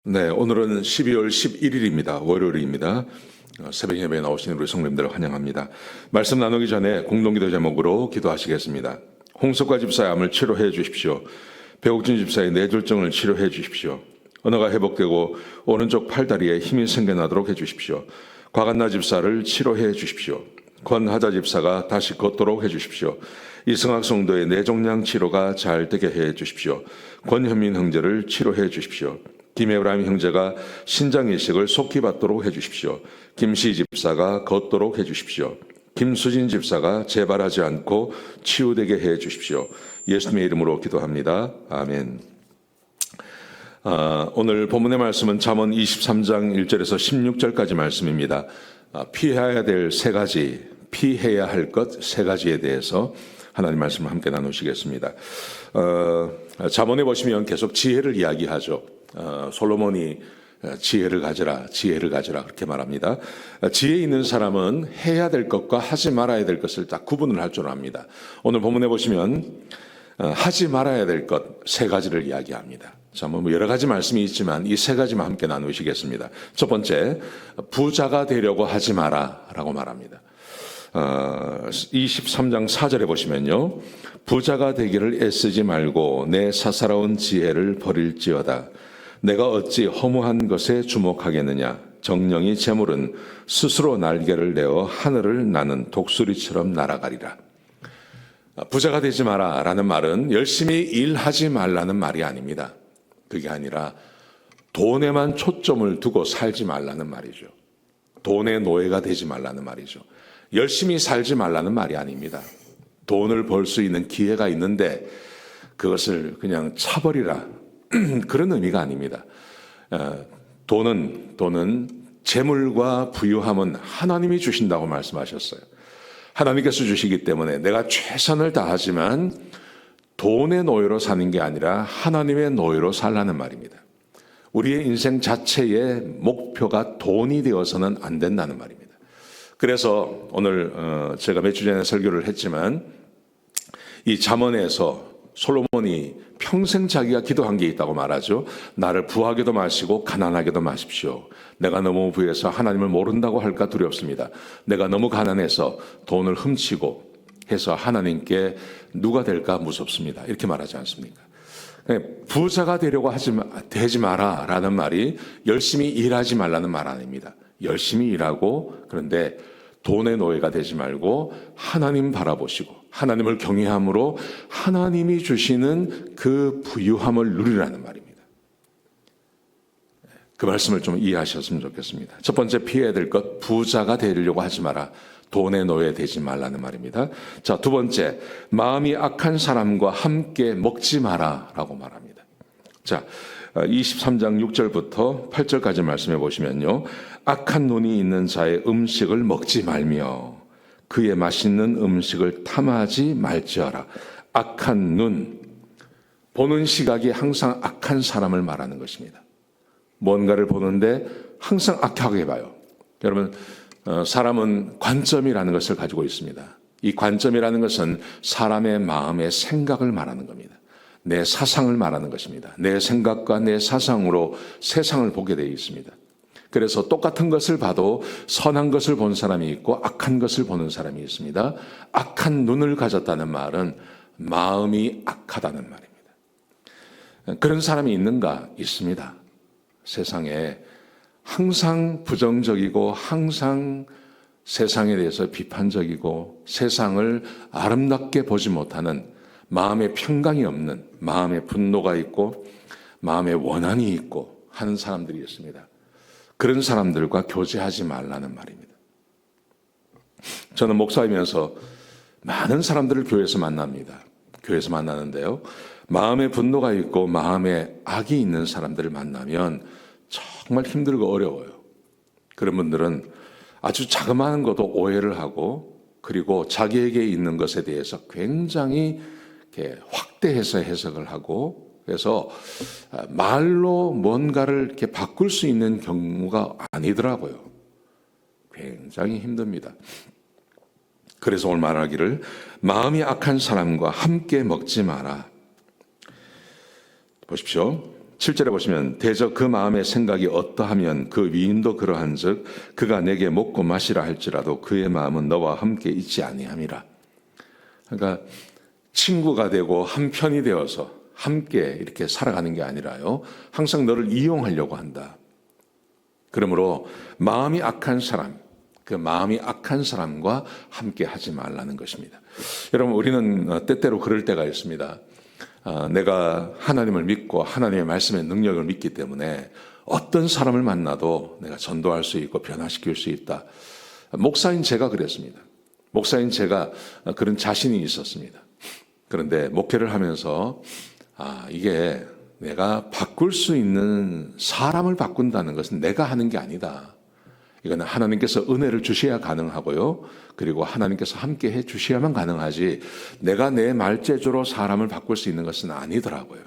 네, 오늘은 12월 11일입니다. 월요일입니다. 새벽 예배에 나오신 우리 성도님들 환영합니다. 말씀 나누기 전에 공동기도 제목으로 기도하시겠습니다. 홍석과 집사의 암을 치료해 주십시오. 배옥진 집사의 뇌졸중을 치료해 주십시오. 언어가 회복되고 오른쪽 팔다리에 힘이 생겨나도록 해 주십시오. 곽한나 집사를 치료해 주십시오. 권하자 집사가 다시 걷도록 해 주십시오. 이승학 성도의 뇌종양 치료가 잘 되게 해 주십시오. 권현민 형제를 치료해 주십시오. 김에브라임 형제가 신장 이식을 속히 받도록 해주십시오. 김시 집사가 걷도록 해주십시오. 김수진 집사가 재발하지 않고 치유되게 해주십시오. 예수님의 이름으로 기도합니다. 아멘. 오늘 본문의 말씀은 잠언 23장 1절에서 16절까지 말씀입니다. 피해야 될 세 가지, 피해야 할 것 세 가지에 대해서 하나님 말씀을 함께 나누시겠습니다. 잠언에 보시면 계속 지혜를 이야기하죠. 솔로몬이 지혜를 가져라 그렇게 말합니다. 지혜 있는 사람은 해야 될 것과 하지 말아야 될 것을 딱 구분을 할 줄 압니다. 오늘 본문에 보시면 하지 말아야 될 것 세 가지를 이야기합니다. 자, 뭐 여러 가지 말씀이 있지만 이 세 가지만 함께 나누시겠습니다. 첫 번째, 부자가 되려고 하지 마라 라고 말합니다. 23장 4절에 보시면요, 부자가 되기를 애쓰지 말고 내 사사로운 지혜를 버릴지어다. 내가 어찌 허무한 것에 주목하겠느냐. 정령이 재물은 스스로 날개를 내어 하늘을 나는 독수리처럼 날아가리라. 부자가 되지 마라 라는 말은 열심히 일하지 말라는 말이 아닙니다. 그게 아니라 돈에만 초점을 두고 살지 말라는 말이죠. 돈의 노예가 되지 말라는 말이죠. 열심히 살지 말라는 말이 아닙니다. 돈을 벌 수 있는 기회가 있는데 그것을 그냥 차버리라, 그런 의미가 아닙니다. 돈은 재물과 부유함은 하나님이 주신다고 말씀하셨어요. 하나님께서 주시기 때문에 내가 최선을 다하지만 돈의 노예로 사는 게 아니라 하나님의 노예로 살라는 말입니다. 우리의 인생 자체의 목표가 돈이 되어서는 안 된다는 말입니다. 그래서 오늘 제가 몇 주 전에 설교를 했지만 이 잠언에서 솔로몬이 평생 자기가 기도한 게 있다고 말하죠. 나를 부하게도 마시고 가난하게도 마십시오. 내가 너무 부해서 하나님을 모른다고 할까 두렵습니다. 내가 너무 가난해서 돈을 훔치고 해서 하나님께 누가 될까 무섭습니다. 이렇게 말하지 않습니까? 부자가 되려고 되지 마라 라는 말이 열심히 일하지 말라는 말 아닙니다. 열심히 일하고, 그런데 돈의 노예가 되지 말고 하나님 바라보시고 하나님을 경외함으로 하나님이 주시는 그 부유함을 누리라는 말입니다. 그 말씀을 좀 이해하셨으면 좋겠습니다. 첫 번째, 피해야 될 것, 부자가 되려고 하지 마라. 돈의 노예 되지 말라는 말입니다. 자, 두 번째, 마음이 악한 사람과 함께 먹지 마라 라고 말합니다. 자, 23장 6절부터 8절까지 말씀해 보시면요, 악한 눈이 있는 자의 음식을 먹지 말며 그의 맛있는 음식을 탐하지 말지어라. 악한 눈, 보는 시각이 항상 악한 사람을 말하는 것입니다. 뭔가를 보는데 항상 악하게 봐요. 여러분, 사람은 관점이라는 것을 가지고 있습니다. 이 관점이라는 것은 사람의 마음의 생각을 말하는 겁니다. 내 사상을 말하는 것입니다. 내 생각과 내 사상으로 세상을 보게 되어 있습니다. 그래서 똑같은 것을 봐도 선한 것을 본 사람이 있고 악한 것을 보는 사람이 있습니다. 악한 눈을 가졌다는 말은 마음이 악하다는 말입니다. 그런 사람이 있는가? 있습니다. 세상에 항상 부정적이고 항상 세상에 대해서 비판적이고 세상을 아름답게 보지 못하는, 마음에 평강이 없는, 마음에 분노가 있고 마음에 원한이 있고 하는 사람들이 있습니다. 그런 사람들과 교제하지 말라는 말입니다. 저는 목사이면서 많은 사람들을 교회에서 만납니다. 교회에서 만나는데요, 마음에 분노가 있고 마음에 악이 있는 사람들을 만나면 정말 힘들고 어려워요. 그런 분들은 아주 자그마한 것도 오해를 하고, 그리고 자기에게 있는 것에 대해서 굉장히 이렇게 확대해서 해석을 하고, 그래서 말로 뭔가를 이렇게 바꿀 수 있는 경우가 아니더라고요. 굉장히 힘듭니다. 그래서 오늘 말하기를 마음이 악한 사람과 함께 먹지 마라. 보십시오. 7절에 보시면 대저 그 마음의 생각이 어떠하면 그 위인도 그러한즉 그가 내게 먹고 마시라 할지라도 그의 마음은 너와 함께 있지 아니함이라. 그러니까 친구가 되고 한편이 되어서 함께 이렇게 살아가는 게 아니라요, 항상 너를 이용하려고 한다. 그러므로 마음이 악한 사람, 그 마음이 악한 사람과 함께 하지 말라는 것입니다. 여러분, 우리는 때때로 그럴 때가 있습니다. 내가 하나님을 믿고 하나님의 말씀의 능력을 믿기 때문에 어떤 사람을 만나도 내가 전도할 수 있고 변화시킬 수 있다. 목사인 제가 그랬습니다. 목사인 제가 그런 자신이 있었습니다. 그런데 목회를 하면서 이게 내가 바꿀 수 있는 사람을 바꾼다는 것은 내가 하는 게 아니다. 이거는 하나님께서 은혜를 주셔야 가능하고요. 그리고 하나님께서 함께 해 주셔야만 가능하지 내가 내 말재주로 사람을 바꿀 수 있는 것은 아니더라고요.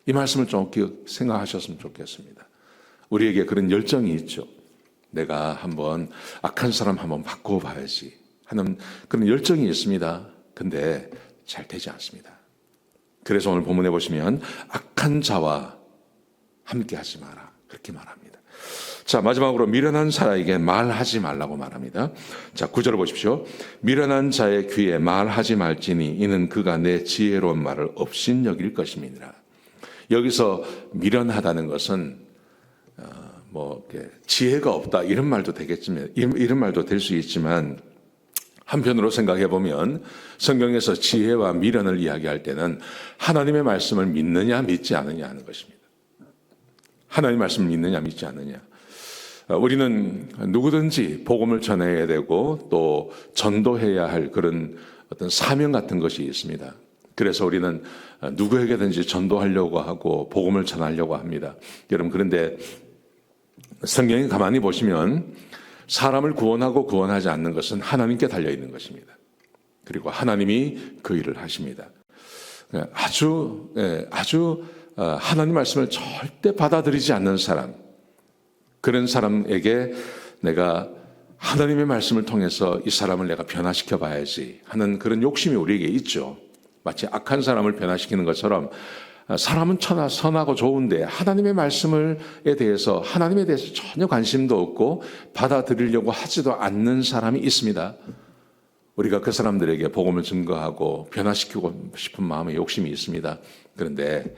이 말씀을 좀 생각하셨으면 좋겠습니다. 우리에게 그런 열정이 있죠. 내가 한번 악한 사람 한번 바꿔봐야지 하는 그런 열정이 있습니다. 근데 잘 되지 않습니다. 그래서 오늘 본문에 보시면 악한 자와 함께 하지 마라 그렇게 말합니다. 자, 마지막으로 미련한 자에게 말하지 말라고 말합니다. 자, 9절을 보십시오. 미련한 자의 귀에 말하지 말지니 이는 그가 내 지혜로운 말을 업신여길 것임이니라. 여기서 미련하다는 것은 지혜가 없다 이런 말도 되겠지만 이런 말도 될 수 있지만 한편으로 생각해 보면 성경에서 지혜와 미련을 이야기할 때는 하나님의 말씀을 믿느냐 믿지 않느냐 하는 것입니다. 하나님의 말씀을 믿느냐 믿지 않느냐. 우리는 누구든지 복음을 전해야 되고 또 전도해야 할 그런 어떤 사명 같은 것이 있습니다. 그래서 우리는 누구에게든지 전도하려고 하고 복음을 전하려고 합니다. 여러분, 그런데 성경에 가만히 보시면 사람을 구원하고 구원하지 않는 것은 하나님께 달려 있는 것입니다. 그리고 하나님이 그 일을 하십니다. 아주 하나님 말씀을 절대 받아들이지 않는 사람, 그런 사람에게 내가 하나님의 말씀을 통해서 이 사람을 내가 변화시켜 봐야지 하는 그런 욕심이 우리에게 있죠. 마치 악한 사람을 변화시키는 것처럼 사람은 선하고 좋은데 하나님의 말씀에 대해서 전혀 관심도 없고 받아들이려고 하지도 않는 사람이 있습니다. 우리가 그 사람들에게 복음을 증거하고 변화시키고 싶은 마음의 욕심이 있습니다. 그런데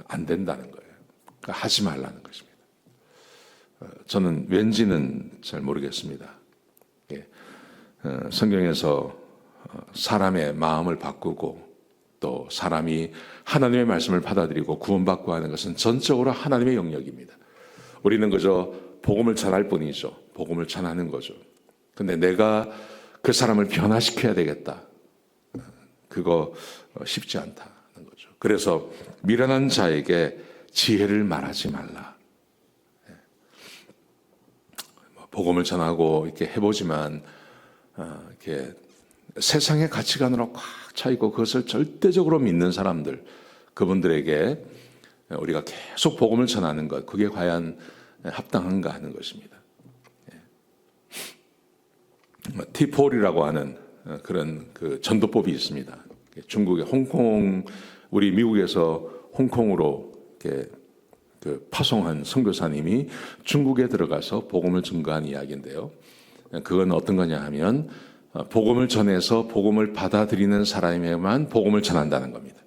안 된다는 거예요. 그러니까 하지 말라는 것입니다. 저는 왠지는 잘 모르겠습니다. 성경에서 사람의 마음을 바꾸고 또 사람이 하나님의 말씀을 받아들이고 구원받고 하는 것은 전적으로 하나님의 영역입니다. 우리는 그저 복음을 전할 뿐이죠. 복음을 전하는 거죠. 근데 내가 그 사람을 변화시켜야 되겠다. 그거 쉽지 않다는 거죠. 그래서 미련한 자에게 지혜를 말하지 말라. 복음을 전하고 이렇게 해보지만 이렇게 세상의 가치관으로 꽉 차있고 그것을 절대적으로 믿는 사람들, 그분들에게 우리가 계속 복음을 전하는 것, 그게 과연 합당한가 하는 것입니다. T4이라고 하는 그런 그 전도법이 있습니다. 중국의 홍콩, 우리 미국에서 홍콩으로 이렇게 그 파송한 선교사님이 중국에 들어가서 복음을 증거한 이야기인데요. 그건 어떤 거냐 하면 복음을 전해서 복음을 받아들이는 사람에게만 복음을 전한다는 겁니다.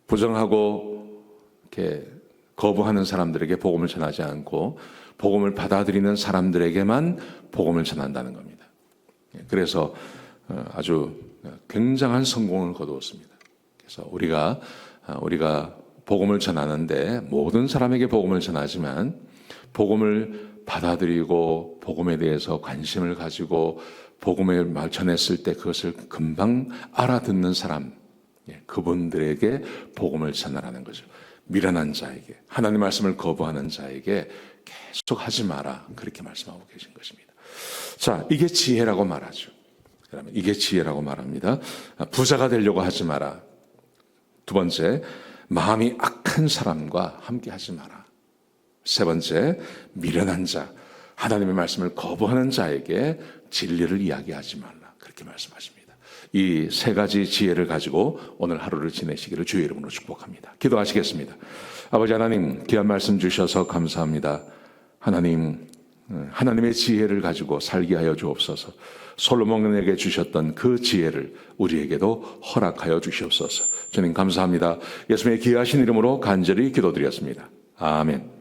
부정하고 이렇게 거부하는 사람들에게 복음을 전하지 않고 복음을 받아들이는 사람들에게만 복음을 전한다는 겁니다. 그래서 아주 굉장한 성공을 거두었습니다. 그래서 우리가 복음을 전하는데 모든 사람에게 복음을 전하지만 복음을 받아들이고 복음에 대해서 관심을 가지고 복음의 말 전했을 때 그것을 금방 알아듣는 사람, 그분들에게 복음을 전하라는 거죠. 미련한 자에게, 하나님 말씀을 거부하는 자에게 계속 하지 마라, 그렇게 말씀하고 계신 것입니다. 자, 이게 지혜라고 말하죠. 그러면 이게 지혜라고 말합니다. 부자가 되려고 하지 마라. 두 번째, 마음이 악한 사람과 함께 하지 마라. 세 번째, 미련한 자, 하나님의 말씀을 거부하는 자에게 진리를 이야기하지 말라. 그렇게 말씀하십니다. 이 세 가지 지혜를 가지고 오늘 하루를 지내시기를 주의 이름으로 축복합니다. 기도하시겠습니다. 아버지 하나님, 귀한 말씀 주셔서 감사합니다. 하나님, 하나님의 지혜를 가지고 살게 하여 주옵소서. 솔로몬에게 주셨던 그 지혜를 우리에게도 허락하여 주시옵소서. 주님 감사합니다. 예수님의 귀하신 이름으로 간절히 기도드렸습니다. 아멘.